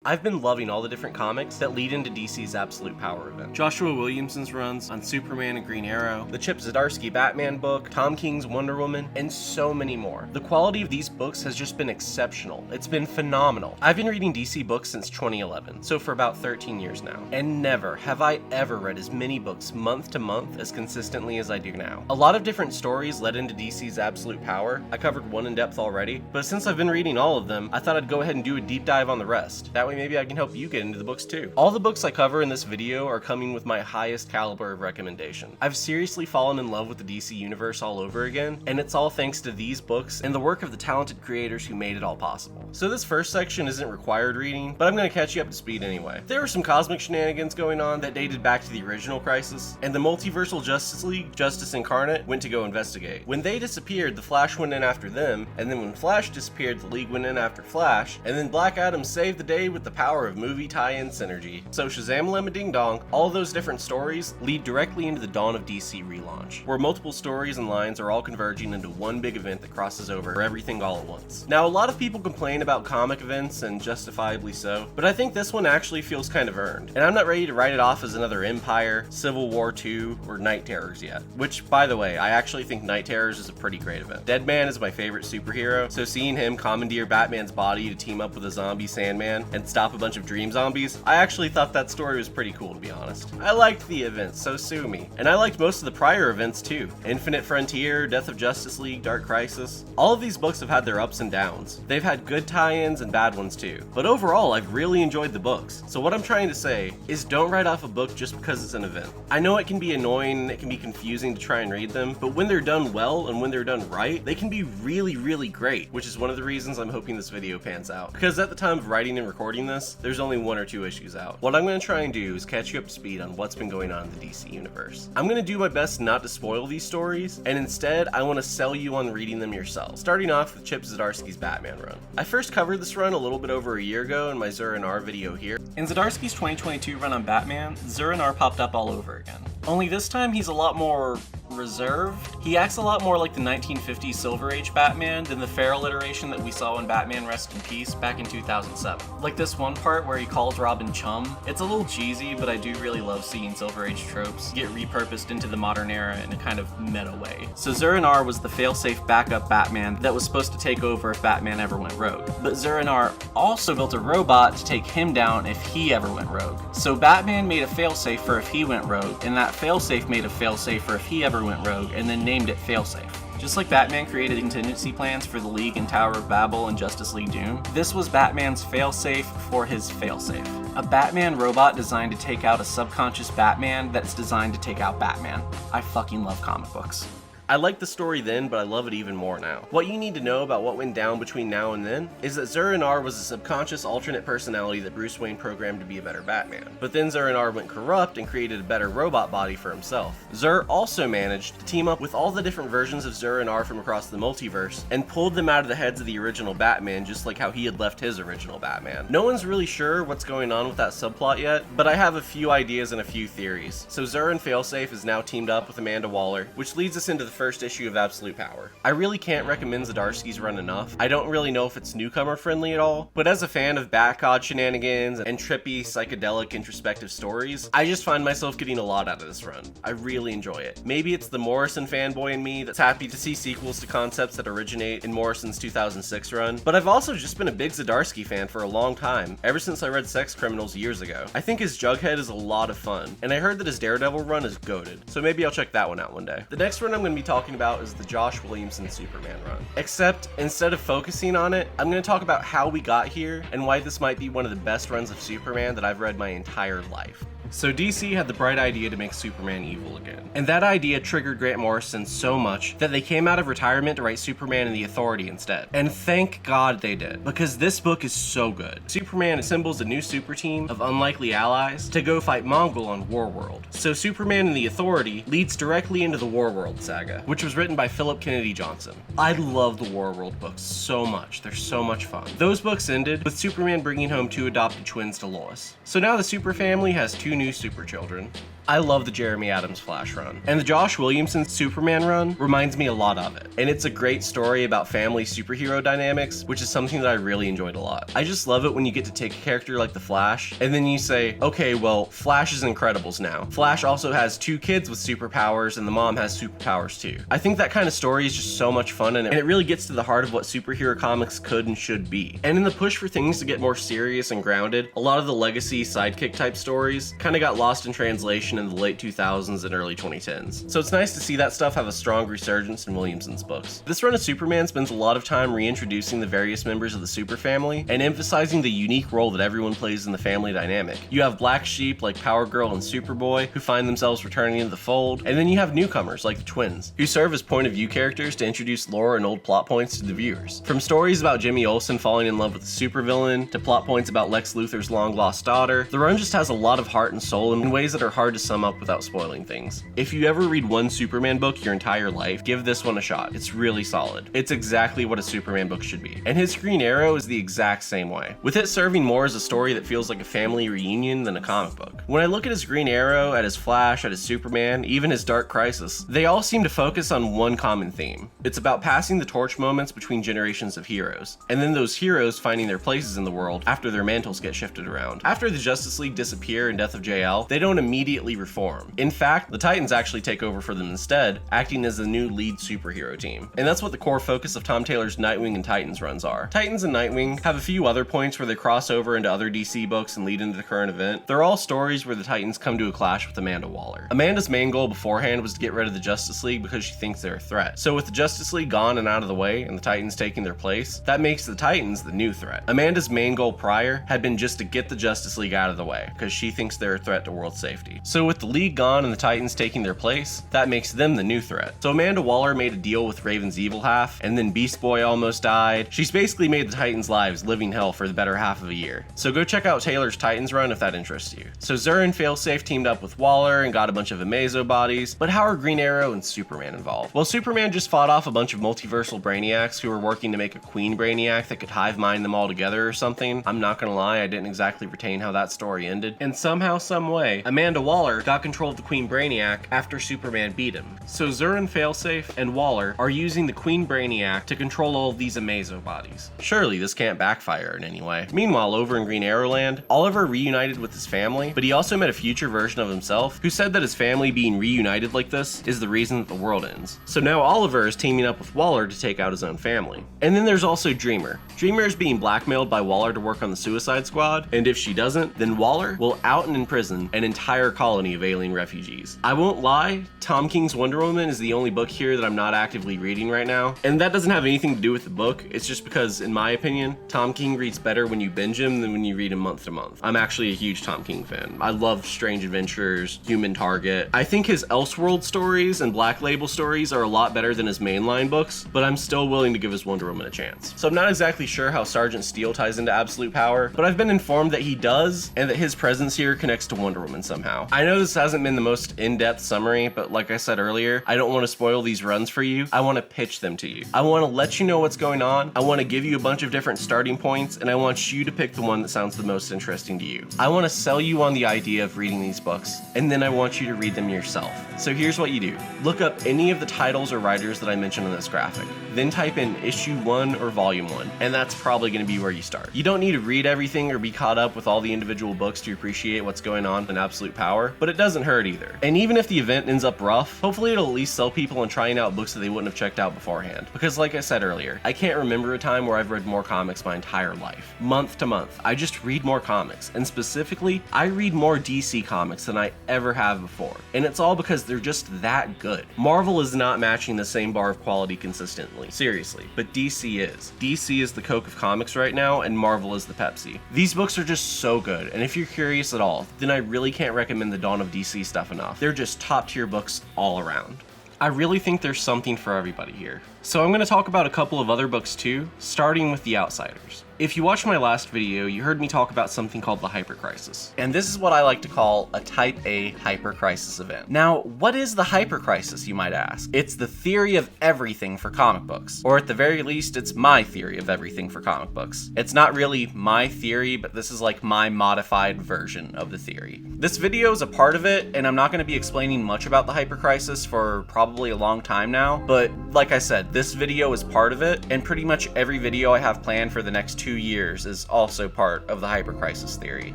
I've been loving all the different comics that lead into DC's Absolute Power event. Joshua Williamson's runs on Superman and Green Arrow, the Chip Zdarsky Batman book, Tom King's Wonder Woman, and so many more. The quality of these books has just been exceptional. It's been phenomenal. I've been reading DC books since 2011, so for about 13 years now, and never have I ever read as many books month to month as consistently as I do now. A lot of different stories led into DC's Absolute Power. I covered one in depth already, but since I've been reading all of them, I thought I'd go ahead and do a deep dive on the rest. That way maybe I can help you get into the books too. All the books I cover in this video are coming with my highest caliber of recommendation. I've seriously fallen in love with the DC universe all over again, and it's all thanks to these books and the work of the talented creators who made it all possible. So this first section isn't required reading, but I'm going to catch you up to speed anyway. There were some cosmic shenanigans going on that dated back to the original Crisis, and the multiversal Justice League, Justice Incarnate, went to go investigate. When they disappeared, the Flash went in after them, and then when Flash disappeared, the League went in after Flash, and then Black Adam saved the day with the power of movie tie-in synergy. So Shazam Lemma Ding Dong, all those different stories lead directly into the Dawn of DC relaunch, where multiple stories and lines are all converging into one big event that crosses over everything all at once. Now, a lot of people complain about comic events, and justifiably so, but I think this one actually feels kind of earned, and I'm not ready to write it off as another Empire, Civil War II, or Night Terrors yet. Which, by the way, I actually think Night Terrors is a pretty great event. Deadman is my favorite superhero, so seeing him commandeer Batman's body to team up with a zombie Sandman and stop a bunch of dream zombies, I actually thought that story was pretty cool, to be honest. I liked the event, so sue me. And I liked most of the prior events too. Infinite Frontier, Death of Justice League, Dark Crisis. All of these books have had their ups and downs. They've had good tie-ins and bad ones too. But overall, I've really enjoyed the books. So what I'm trying to say is don't write off a book just because it's an event. I know it can be annoying, it can be confusing to try and read them, but when they're done well and when they're done right, they can be really, really great, which is one of the reasons I'm hoping this video pans out. Because at the time of writing and recording this, there's only 1 or 2 issues out. What I'm going to try and do is catch you up to speed on what's been going on in the DC universe. I'm going to do my best not to spoil these stories, and instead I want to sell you on reading them yourself, starting off with Chip Zdarsky's Batman run. I first covered this run a little bit over a year ago in my Arrh video here. In Zdarsky's 2022 run on Batman, Arrh popped up all over again. Only this time he's a lot more reserved. He acts a lot more like the 1950s Silver Age Batman than the feral iteration that we saw in Batman Rest in Peace back in 2007. Like this one part where he calls Robin chum. It's a little cheesy, but I do really love seeing Silver Age tropes get repurposed into the modern era in a kind of meta way. So Arrh was the failsafe backup Batman that was supposed to take over if Batman ever went rogue. But Arrh also built a robot to take him down if he ever went rogue. So Batman made a failsafe for if he went rogue, and that failsafe made a failsafe for if he ever went rogue, and then named it Failsafe. Just like Batman created contingency plans for the League and Tower of Babel and Justice League Doom, this was Batman's failsafe for his failsafe. A Batman robot designed to take out a subconscious Batman that's designed to take out Batman. I fucking love comic books. I liked the story then, but I love it even more now. What you need to know about what went down between now and then is that Arrh was a subconscious alternate personality that Bruce Wayne programmed to be a better Batman. But then Arrh went corrupt and created a better robot body for himself. Arrh also managed to team up with all the different versions of Arrh from across the multiverse and pulled them out of the heads of the original Batman, just like how he had left his original Batman. No one's really sure what's going on with that subplot yet, but I have a few ideas and a few theories. So Arrh and Failsafe is now teamed up with Amanda Waller, which leads us into the first issue of Absolute Power. I really can't recommend Zdarsky's run enough. I don't really know if it's newcomer friendly at all, but as a fan of Batcod shenanigans and trippy, psychedelic, introspective stories, I just find myself getting a lot out of this run. I really enjoy it. Maybe it's the Morrison fanboy in me that's happy to see sequels to concepts that originate in Morrison's 2006 run, but I've also just been a big Zdarsky fan for a long time, ever since I read Sex Criminals years ago. I think his Jughead is a lot of fun, and I heard that his Daredevil run is goated, so maybe I'll check that one out one day. The next run I'm going to be talking about is the Josh Williamson Superman run. Except, instead of focusing on it, I'm going to talk about how we got here and why this might be one of the best runs of Superman that I've read my entire life. So DC had the bright idea to make Superman evil again. And that idea triggered Grant Morrison so much that they came out of retirement to write Superman and the Authority instead. And thank God they did, because this book is so good. Superman assembles a new super team of unlikely allies to go fight Mongol on Warworld. So Superman and the Authority leads directly into the Warworld saga, which was written by Philip Kennedy Johnson. I love the Warworld books so much. They're so much fun. Those books ended with Superman bringing home 2 adopted twins to Lois. So now the Super family has 2 knew super children. I love the Jeremy Adams Flash run, and the Josh Williamson Superman run reminds me a lot of it. And it's a great story about family superhero dynamics, which is something that I really enjoyed a lot. I just love it when you get to take a character like the Flash, and then you say, okay, well, Flash is Incredibles now. Flash also has 2 kids with superpowers, and the mom has superpowers too. I think that kind of story is just so much fun, and it really gets to the heart of what superhero comics could and should be. And in the push for things to get more serious and grounded, a lot of the legacy sidekick type stories kind of got lost in translation in the late 2000s and early 2010s. So it's nice to see that stuff have a strong resurgence in Williamson's books. This run of Superman spends a lot of time reintroducing the various members of the super family and emphasizing the unique role that everyone plays in the family dynamic. You have black sheep like Power Girl and Superboy who find themselves returning into the fold, and then you have newcomers like the twins who serve as point of view characters to introduce lore and old plot points to the viewers. From stories about Jimmy Olsen falling in love with a supervillain to plot points about Lex Luthor's long lost daughter, the run just has a lot of heart and soul in ways that are hard to sum up without spoiling things. If you ever read one Superman book your entire life, give this one a shot. It's really solid. It's exactly what a Superman book should be. And his Green Arrow is the exact same way, with it serving more as a story that feels like a family reunion than a comic book. When I look at his Green Arrow, at his Flash, at his Superman, even his Dark Crisis, they all seem to focus on one common theme. It's about passing the torch moments between generations of heroes, and then those heroes finding their places in the world after their mantles get shifted around. After the Justice League disappear in Death of JL, they don't immediately reform. In fact, the Titans actually take over for them instead, acting as the new lead superhero team. And that's what the core focus of Tom Taylor's Nightwing and Titans runs are. Titans and Nightwing have a few other points where they cross over into other DC books and lead into the current event. They're all stories where the Titans come to a clash with Amanda Waller. Amanda's main goal beforehand was to get rid of the Justice League because she thinks they're a threat. So with the Justice League gone and out of the way and the Titans taking their place, that makes the Titans the new threat. Amanda's main goal prior had been just to get the Justice League out of the way because she thinks they're a threat to world safety. So with the League gone and the Titans taking their place, that makes them the new threat. So Amanda Waller made a deal with Raven's evil half, and then Beast Boy almost died. She's basically made the Titans' lives living hell for the better half of a year. So go check out Taylor's Titans run if that interests you. So Zur and Failsafe teamed up with Waller and got a bunch of Amazo bodies, but how are Green Arrow and Superman involved? Well, Superman just fought off a bunch of multiversal Brainiacs who were working to make a Queen Brainiac that could hive mind them all together or something. I'm not gonna lie, I didn't exactly retain how that story ended. And somehow, some way, Amanda Waller got control of the Queen Brainiac after Superman beat him. So Zur and Failsafe and Waller are using the Queen Brainiac to control all of these Amazo bodies. Surely this can't backfire in any way. Meanwhile, over in Green Arrow Land, Oliver reunited with his family, but he also met a future version of himself who said that his family being reunited like this is the reason that the world ends. So now Oliver is teaming up with Waller to take out his own family. And then there's also Dreamer. Dreamer is being blackmailed by Waller to work on the Suicide Squad, and if she doesn't, then Waller will out and imprison an entire colony of alien refugees. I won't lie, Tom King's Wonder Woman is the only book here that I'm not actively reading right now, and that doesn't have anything to do with the book. It's just because, in my opinion, Tom King reads better when you binge him than when you read him month to month. I'm actually a huge Tom King fan. I love Strange Adventures, Human Target. I think his Elseworld stories and Black Label stories are a lot better than his mainline books, but I'm still willing to give his Wonder Woman a chance. So I'm not exactly sure how Sergeant Steel ties into Absolute Power, but I've been informed that he does, and that his presence here connects to Wonder Woman somehow. I know this hasn't been the most in-depth summary, but like I said earlier, I don't want to spoil these runs for you. I want to pitch them to you. I want to let you know what's going on. I want to give you a bunch of different starting points, and I want you to pick the one that sounds the most interesting to you. I want to sell you on the idea of reading these books, and then I want you to read them yourself. So here's what you do. Look up any of the titles or writers that I mentioned in this graphic. Then type in issue 1 or volume 1, and that's probably going to be where you start. You don't need to read everything or be caught up with all the individual books to appreciate what's going on in Absolute Power, but it doesn't hurt either. And even if the event ends up rough, hopefully it'll at least sell people on trying out books that they wouldn't have checked out beforehand. Because like I said earlier, I can't remember a time where I've read more comics my entire life. Month to month, I just read more comics, and specifically, I read more DC comics than I ever have before. And it's all because they're just that good. Marvel is not matching the same bar of quality consistently, seriously, but DC is. DC is the Coke of comics right now, and Marvel is the Pepsi. These books are just so good, and if you're curious at all, then I really can't recommend the Dawn of DC stuff enough. They're just top tier books all around. I really think there's something for everybody here. So I'm going to talk about a couple of other books too, starting with The Outsiders. If you watched my last video, you heard me talk about something called the Hypercrisis. And this is what I like to call a Type A hypercrisis event. Now, what is the hypercrisis, you might ask? It's the theory of everything for comic books. Or at the very least, it's my theory of everything for comic books. It's not really my theory, but this is like my modified version of the theory. This video is a part of it, and I'm not going to be explaining much about the hypercrisis for probably a long time now, but like I said, this video is part of it, and pretty much every video I have planned for the next 2 years is also part of the hypercrisis theory,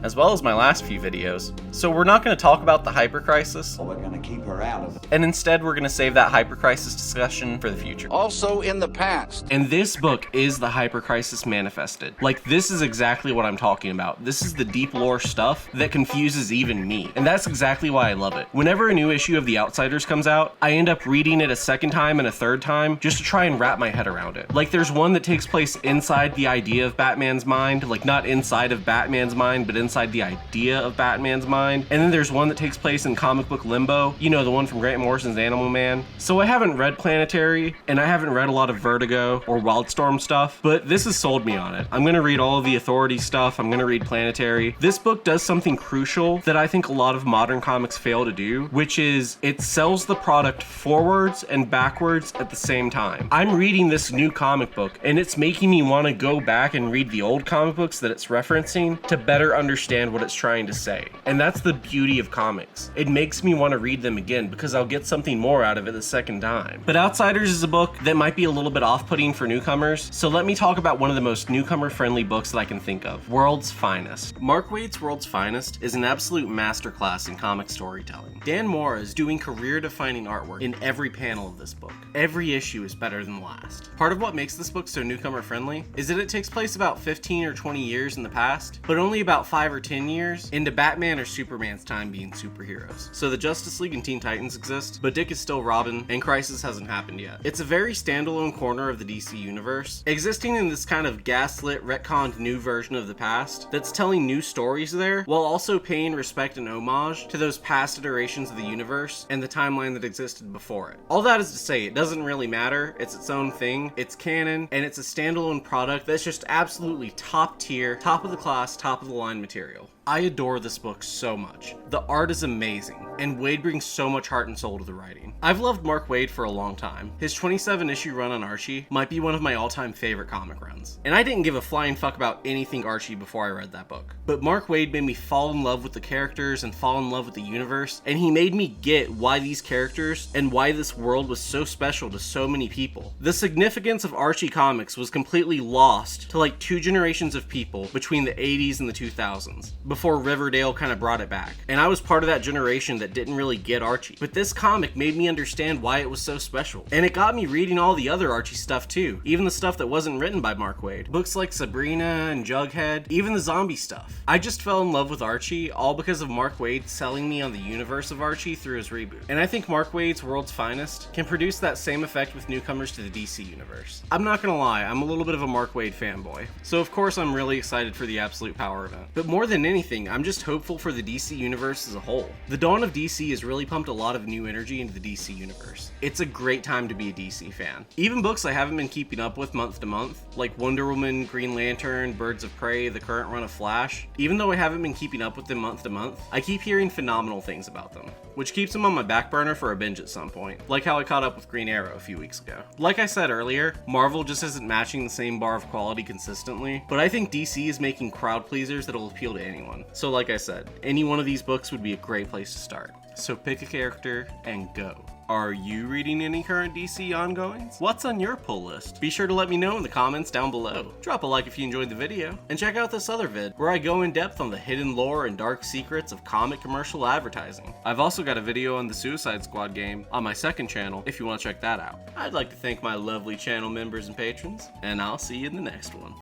as well as my last few videos. So we're not going to talk about the hypercrisis. We're going to keep her out of it. And instead we're going to save that hypercrisis discussion for the future. Also in the past. And this book is the hypercrisis manifested. Like, this is exactly what I'm talking about. This is the deep lore stuff that confuses even me. And that's exactly why I love it. Whenever a new issue of The Outsiders comes out, I end up reading it a second time and a third time just to try and wrap my head around it. Like, there's one that takes place inside the idea of Batman's mind, like not inside of Batman's mind, but inside the idea of Batman's mind. And then there's one that takes place in comic book limbo, you know, the one from Grant Morrison's Animal Man. So I haven't read Planetary, and I haven't read a lot of Vertigo or Wildstorm stuff, but this has sold me on it. I'm gonna read all of the Authority stuff, I'm gonna read Planetary. This book does something crucial that I think a lot of modern comics fail to do, which is it sells the product forwards and backwards at the same time. I'm reading this new comic book, and it's making me want to go back and read the old comic books that it's referencing to better understand what it's trying to say. And that's the beauty of comics. It makes me want to read them again because I'll get something more out of it the second time. But Outsiders is a book that might be a little bit off-putting for newcomers, so let me talk about one of the most newcomer-friendly books that I can think of, World's Finest. Mark Waid's World's Finest is an absolute masterclass in comic storytelling. Dan Mora is doing career-defining artwork in every panel of this book. Every issue is better than the last. Part of what makes this book so newcomer-friendly is that it takes place about 15 or 20 years in the past, but only about 5 or 10 years into Batman or Superman's time being superheroes. So the Justice League and Teen Titans exist, but Dick is still Robin, and Crisis hasn't happened yet. It's a very standalone corner of the DC universe, existing in this kind of gaslit, retconned new version of the past that's telling new stories there, while also paying respect and homage to those past iterations of the universe and the timeline that existed before it. All that is to say, it doesn't really matter, it's its own thing, it's canon, and it's a standalone product that's just absolutely top tier, top of the class, top of the line material. I adore this book so much. The art is amazing, and Waid brings so much heart and soul to the writing. I've loved Mark Waid for a long time. His 27-issue run on Archie might be one of my all-time favorite comic runs. And I didn't give a flying fuck about anything Archie before I read that book. But Mark Waid made me fall in love with the characters and fall in love with the universe, and he made me get why these characters and why this world was so special to so many people. The significance of Archie comics was completely lost to like 2 generations of people between the 80s and the 2000s. Before Riverdale kind of brought it back. And I was part of that generation that didn't really get Archie. But this comic made me understand why it was so special. And it got me reading all the other Archie stuff too. Even the stuff that wasn't written by Mark Waid. Books like Sabrina and Jughead, even the zombie stuff. I just fell in love with Archie all because of Mark Waid selling me on the universe of Archie through his reboot. And I think Mark Waid's World's Finest can produce that same effect with newcomers to the DC universe. I'm not gonna lie, I'm a little bit of a Mark Waid fanboy. So of course I'm really excited for the Absolute Power event. But more than anything, I'm just hopeful for the DC universe as a whole. The dawn of DC has really pumped a lot of new energy into the DC universe. It's a great time to be a DC fan. Even books I haven't been keeping up with month to month, like Wonder Woman, Green Lantern, Birds of Prey, the current run of Flash, even though I haven't been keeping up with them month to month, I keep hearing phenomenal things about them, which keeps them on my back burner for a binge at some point, like how I caught up with Green Arrow a few weeks ago. Like I said earlier, Marvel just isn't matching the same bar of quality consistently, but I think DC is making crowd pleasers that'll appeal to anyone. So like I said, any one of these books would be a great place to start. So pick a character and go. Are you reading any current DC ongoings? What's on your pull list? Be sure to let me know in the comments down below. Drop a like if you enjoyed the video, and check out this other vid where I go in depth on the hidden lore and dark secrets of comic commercial advertising. I've also got a video on the Suicide Squad game on my second channel if you want to check that out. I'd like to thank my lovely channel members and patrons, and I'll see you in the next one.